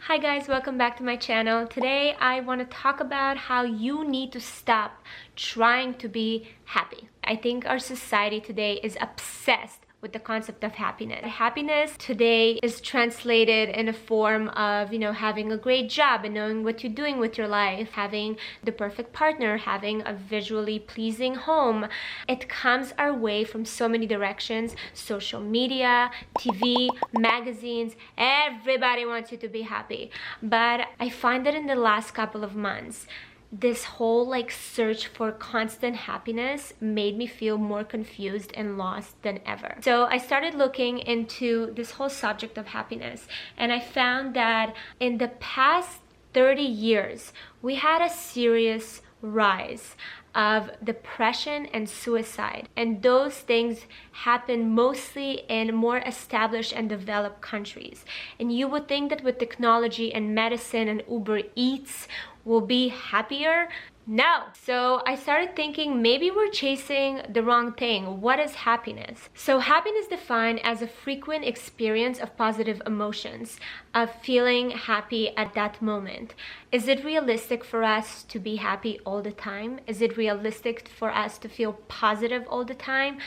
Hi guys, welcome back to my channel. Today I want to talk about how you need to stop trying to be happy. I think our society today is obsessed with the concept of happiness. Happiness today is translated in a form of, having a great job and knowing what you're doing with your life, having the perfect partner, having a visually pleasing home. It comes our way from so many directions: social media, TV, magazines. Everybody wants you to be happy. But I find that in the last couple of months, this whole search for constant happiness made me feel more confused and lost than ever. So I started looking into this whole subject of happiness, and I found that in the past 30 years, we had a serious rise of depression and suicide, and those things happen mostly in more established and developed countries. And you would think that with technology and medicine and Uber Eats, we'll be happier. No. So I started thinking maybe we're chasing the wrong thing. What is happiness? So happiness is defined as a frequent experience of positive emotions, of feeling happy at that moment. Is it realistic for us to be happy all the time? Is it realistic for us to feel positive all the time?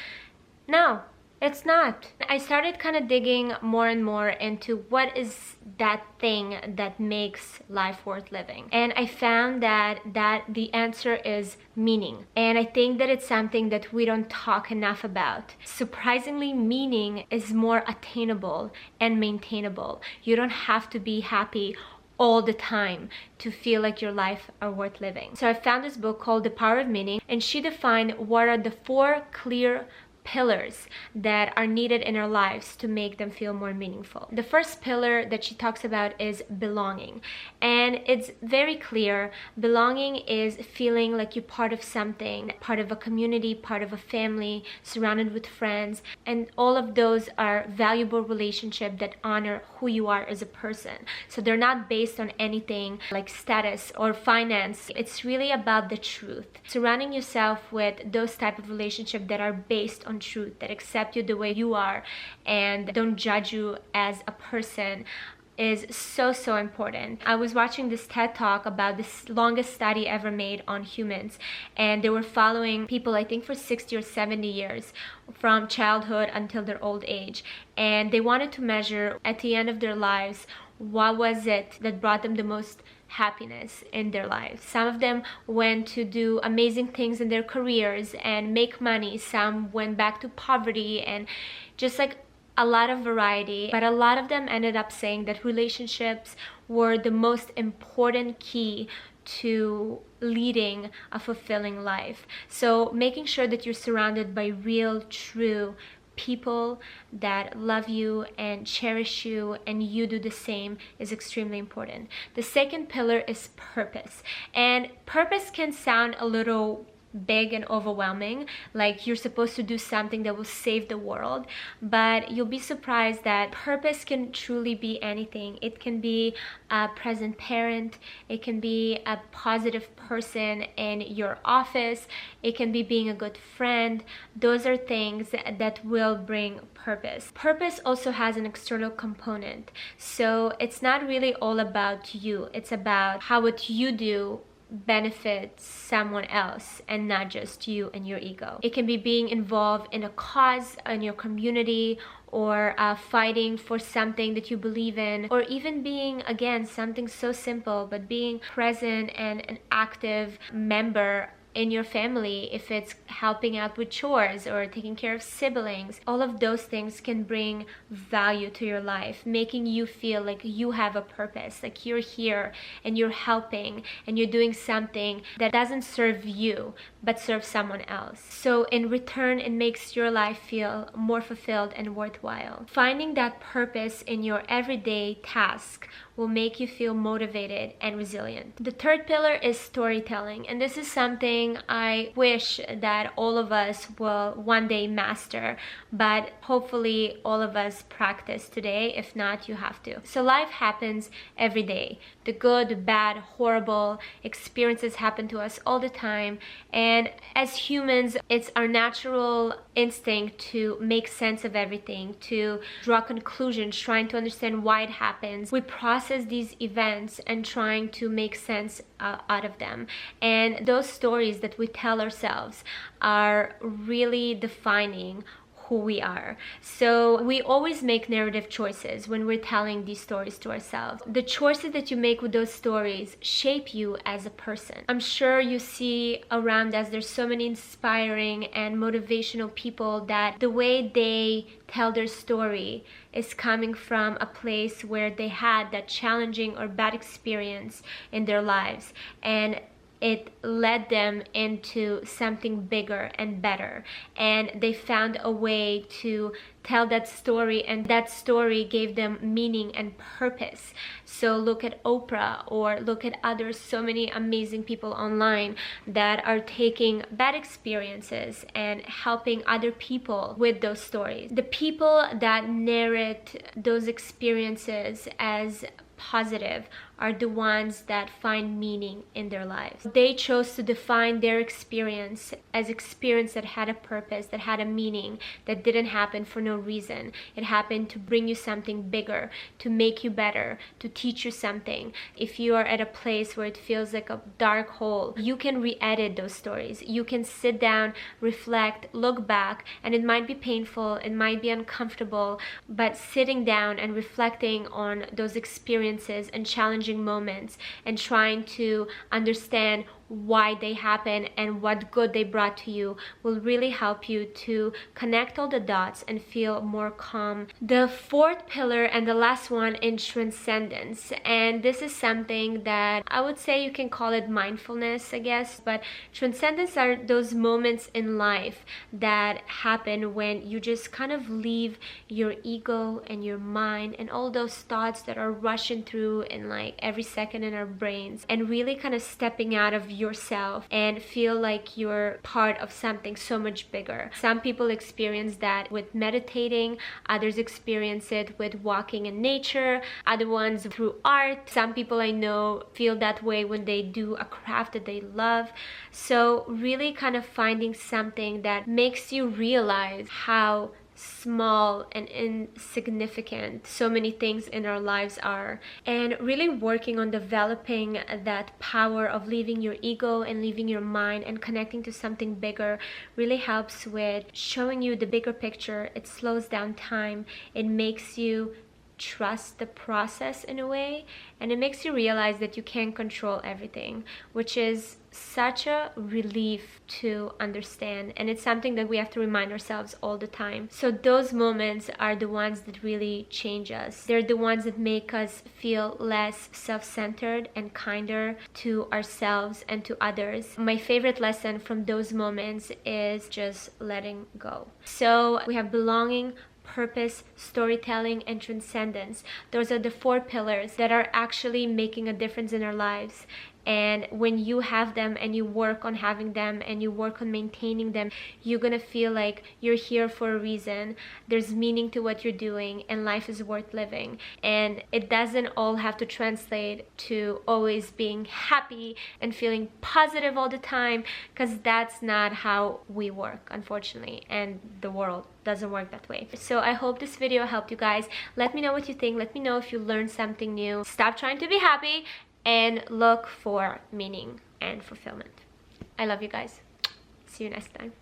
No. It's not. I started kind of digging more and more into what is that thing that makes life worth living. And I found that the answer is meaning. And I think that it's something that we don't talk enough about. Surprisingly, meaning is more attainable and maintainable. You don't have to be happy all the time to feel like your life are worth living. So I found this book called The Power of Meaning, and she defined what are the 4 clear pillars that are needed in our lives to make them feel more meaningful. The first pillar that she talks about is belonging, and it's very clear. Belonging is feeling like you're part of something, part of a community, part of a family, surrounded with friends, and all of those are valuable relationships that honor who you are as a person. So they're not based on anything like status or finance. It's really about the truth. Surrounding yourself with those type of relationships that are based on truth, that accept you the way you are and don't judge you as a person, is so important. I was watching this TED talk about this longest study ever made on humans, and they were following people, I think, for 60 or 70 years from childhood until their old age, and they wanted to measure at the end of their lives what was it that brought them the most happiness in their lives. Some of them went to do amazing things in their careers and make money. Some went back to poverty, and just a lot of variety. But a lot of them ended up saying that relationships were the most important key to leading a fulfilling life. So making sure that you're surrounded by real, true people that love you and cherish you, and you do the same, is extremely important. The second pillar is purpose. And purpose can sound a little big and overwhelming, like you're supposed to do something that will save the world, but you'll be surprised that purpose can truly be anything. It can be a present parent, it can be a positive person in your office, it can be being a good friend. Those are things that will bring purpose. Purpose also has an external component, so it's not really all about you. It's about how what you do benefits someone else and not just you and your ego. It can be being involved in a cause in your community, or fighting for something that you believe in, or even being, again, something so simple, but being present and an active member in your family. If it's helping out with chores or taking care of siblings, all of those things can bring value to your life, making you feel like you have a purpose, like you're here and you're helping and you're doing something that doesn't serve you but serves someone else. So in return, it makes your life feel more fulfilled and worthwhile. Finding that purpose in your everyday task will make you feel motivated and resilient. The third pillar is storytelling, and this is something something I wish that all of us will one day master, but hopefully all of us practice today. If not, you have to. So life happens every day. The good, the bad, horrible experiences happen to us all the time. And as humans, it's our natural instinct to make sense of everything, to draw conclusions, trying to understand why it happens. We process these events and trying to make sense out of them. And those stories that we tell ourselves are really defining who we are. So we always make narrative choices when we're telling these stories to ourselves. The choices that you make with those stories shape you as a person. I'm sure you see around us, there's so many inspiring and motivational people that the way they tell their story is coming from a place where they had that challenging or bad experience in their lives, and it led them into something bigger and better, and they found a way to tell that story, and that story gave them meaning and purpose. So look at Oprah, or look at others, so many amazing people online that are taking bad experiences and helping other people with those stories. The people that narrate those experiences as positive are the ones that find meaning in their lives. They chose to define their experience as experience that had a purpose, that had a meaning, that didn't happen for no reason. It happened to bring you something bigger, to make you better, to teach you something. If you are at a place where it feels like a dark hole, you can re-edit those stories. You can sit down, reflect, look back, and it might be painful, it might be uncomfortable, but sitting down and reflecting on those experiences and challenging moments and trying to understand why they happen and what good they brought to you will really help you to connect all the dots and feel more calm. The fourth pillar and the last one is transcendence, and this is something that I would say you can call it mindfulness, I guess, but transcendence are those moments in life that happen when you just kind of leave your ego and your mind and all those thoughts that are rushing through in like every second in our brains, and really kind of stepping out of yourself and feel like you're part of something so much bigger. Some people experience that with meditating, others experience it with walking in nature, other ones through art. Some people I know feel that way when they do a craft that they love. So really kind of finding something that makes you realize how small and insignificant so many things in our lives are, and really working on developing that power of leaving your ego and leaving your mind and connecting to something bigger really helps with showing you the bigger picture. It slows down time, it makes you trust the process in a way, and it makes you realize that you can't control everything, which is such a relief to understand, and it's something that we have to remind ourselves all the time. So those moments are the ones that really change us. They're the ones that make us feel less self-centered and kinder to ourselves and to others. My favorite lesson from those moments is just letting go. So we have belonging, purpose, storytelling, and transcendence. Those are the four pillars that are actually making a difference in our lives. And when you have them and you work on having them and you work on maintaining them, you're gonna feel like you're here for a reason. There's meaning to what you're doing, and life is worth living. And it doesn't all have to translate to always being happy and feeling positive all the time, because that's not how we work, unfortunately, and the world doesn't work that way. So I hope this video helped you guys. Let me know what you think. Let me know if you learned something new. Stop trying to be happy and look for meaning and fulfillment. I love you guys. See you next time.